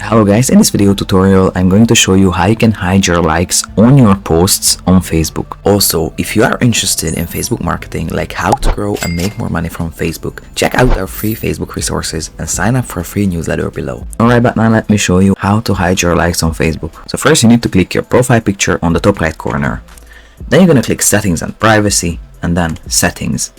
Hello guys, in this video tutorial I'm going to show you how you can hide your likes on your posts on Facebook. Also, if you are interested in Facebook marketing, like how to grow and make more money from Facebook, check out our free Facebook resources and sign up for a free newsletter below. Alright, but now let me show you how to hide your likes on Facebook. So first you need to click your profile picture on the top right corner. Then you're going to click settings and privacy and then settings.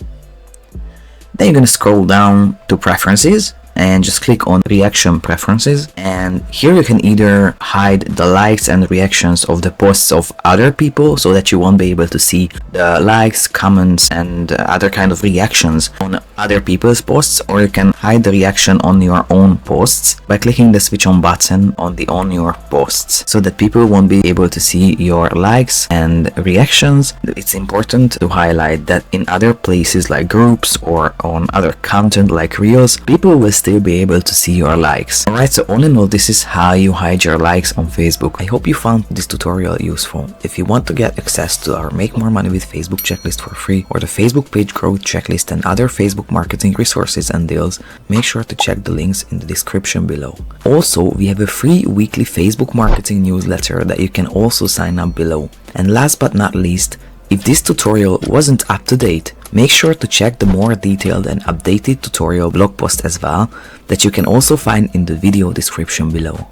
Then you're going to scroll down to preferences and just click on reaction preferences, and here you can either hide the likes and reactions of the posts of other people so that you won't be able to see the likes, comments and other kind of reactions on other people's posts, or you can hide the reaction on your own posts by clicking the switch on button on your posts so that people won't be able to see your likes and reactions. It's important to highlight that in other places like groups or on other content like reels, people will still be able to see your likes. Alright, so all in all, this is how you hide your likes on Facebook. I hope you found this tutorial useful. If you want to get access to our Make More Money with Facebook checklist for free, or the Facebook page growth checklist and other Facebook marketing resources and deals, make sure to check the links in the description below. Also, we have a free weekly Facebook marketing newsletter that you can also sign up below. And last but not least, if this tutorial wasn't up to date, make sure to check the more detailed and updated tutorial blog post as well that you can also find in the video description below.